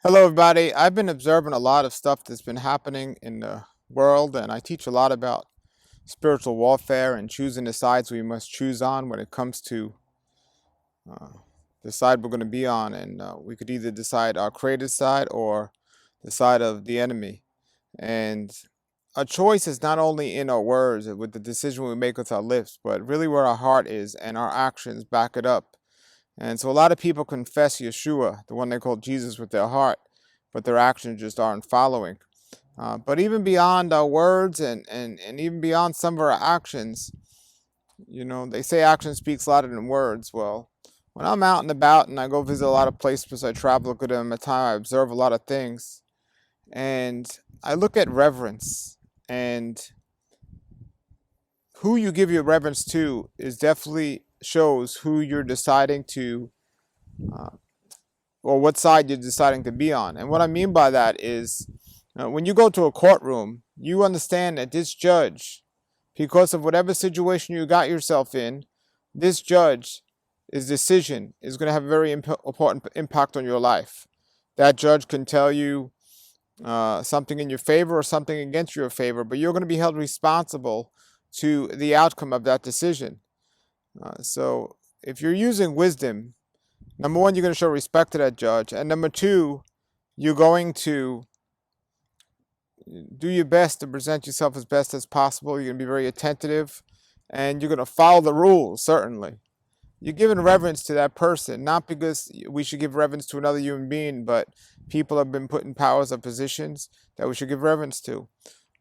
Hello, everybody. I've been observing a lot of stuff that's been happening in the world, and I teach a lot about spiritual warfare and choosing the sides we must choose on when it comes to uh, the side we're going to be on. And we could either decide our Creator's side or the side of the enemy. And a choice is not only in our words, with the decision we make with our lips, but really where our heart is and our actions back it up. And so a lot of people confess Yeshua, the one they call Jesus, with their heart, but their actions just aren't following. But even beyond our words and even beyond some of our actions, they say action speaks louder than words. Well, when I'm out and about and I go visit a lot of places, I travel a good amount of time, I observe a lot of things, and I look at reverence. And who you give your reverence to is definitely shows who you're deciding to uh, or what side you're deciding to be on. And what I mean by that is when you go to a courtroom, you understand that this judge, because of whatever situation you got yourself in, this judge, his decision is going to have a very important impact on your life. That judge can tell you something in your favor or something against your favor, but you're going to be held responsible to the outcome of that decision. So if you're using wisdom, number one, you're going to show respect to that judge. And number two, you're going to do your best to present yourself as best as possible. You're going to be very attentive and you're going to follow the rules, certainly. You're giving reverence to that person, not because we should give reverence to another human being, but people have been put in powers or positions that we should give reverence to.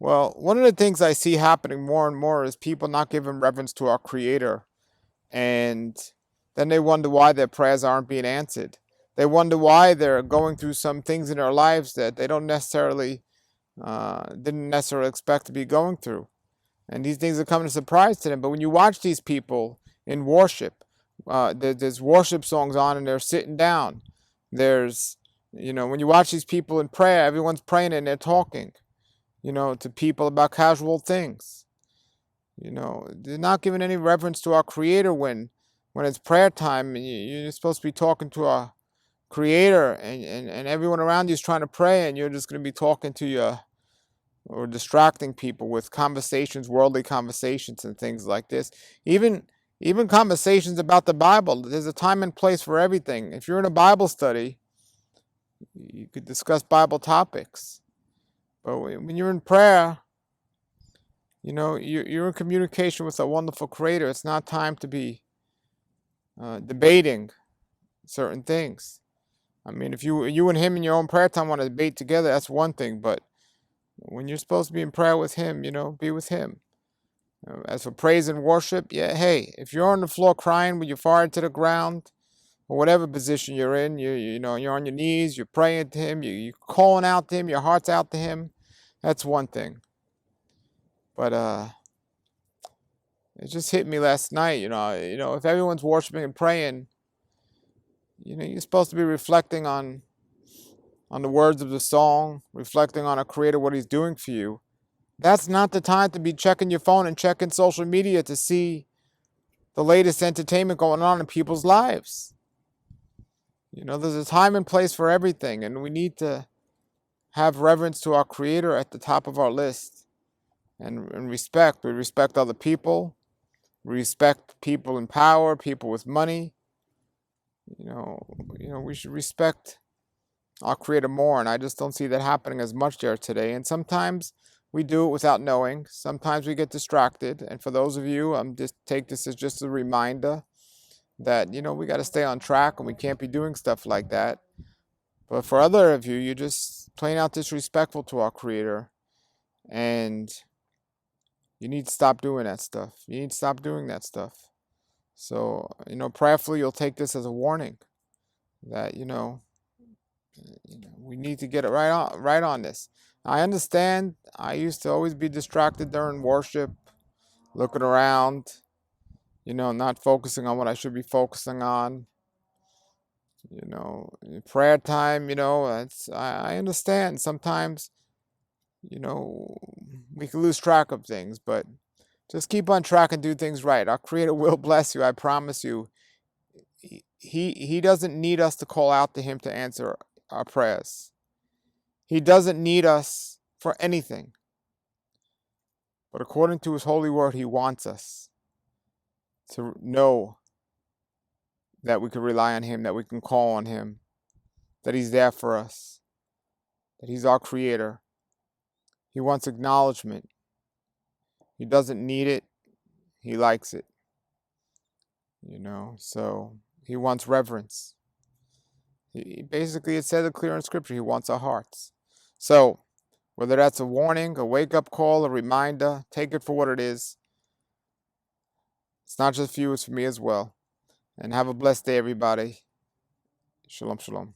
Well, one of the things I see happening more and more is people not giving reverence to our Creator. And then they wonder why their prayers aren't being answered. They wonder why they're going through some things in their lives that they don't necessarily didn't necessarily expect to be going through. And these things are coming as a surprise to them. But when you watch these people in worship, there's worship songs on and they're sitting down. There's, when you watch these people in prayer, everyone's praying and they're talking, to people about casual things. They're not giving any reverence to our Creator when it's prayer time and you're supposed to be talking to our Creator and everyone around you is trying to pray and you're just going to be talking to your or distracting people with conversations, worldly conversations and things like this. Even conversations about the Bible. There's a time and place for everything. If you're in a Bible study, you could discuss Bible topics. But when you're in prayer, you're in communication with a wonderful Creator. It's not time to be debating certain things. I mean, if you and him in your own prayer time want to debate together, that's one thing. But when you're supposed to be in prayer with him, be with him. As for praise and worship, yeah, hey, if you're on the floor crying with your forehead to the ground, or whatever position you're in, you're on your knees, you're praying to him, you're calling out to him, your heart's out to him, that's one thing. But it just hit me last night, if everyone's worshiping and praying, you're supposed to be reflecting on the words of the song, reflecting on a Creator, what he's doing for you. That's not the time to be checking your phone and checking social media to see the latest entertainment going on in people's lives. There's a time and place for everything, and we need to have reverence to our Creator at the top of our list. And respect. We respect other people. We respect people in power, people with money. We should respect our Creator more, and I just don't see that happening as much there today. And sometimes we do it without knowing. Sometimes we get distracted. And for those of you, just take this as just a reminder that we got to stay on track and we can't be doing stuff like that. But for other of you, you're just plain out disrespectful to our Creator, and you need to stop doing that stuff. You need to stop doing that stuff. So, prayerfully, you'll take this as a warning that, we need to get it right on this. I understand. I used to always be distracted during worship, looking around, not focusing on what I should be focusing on. Prayer time, I understand. Sometimes, we can lose track of things, but just keep on track and do things right. Our Creator will bless you, I promise you. He doesn't need us to call out to him to answer our prayers. He doesn't need us for anything. But according to his holy word, he wants us to know that we can rely on him, that we can call on him, that he's there for us, that he's our creator. He wants acknowledgement. He doesn't need it. He likes it. So he wants reverence. Basically, it says it clear in scripture. He wants our hearts. So whether that's a warning, a wake-up call, a reminder, take it for what it is. It's not just for you, it's for me as well. And have a blessed day, everybody. Shalom, shalom.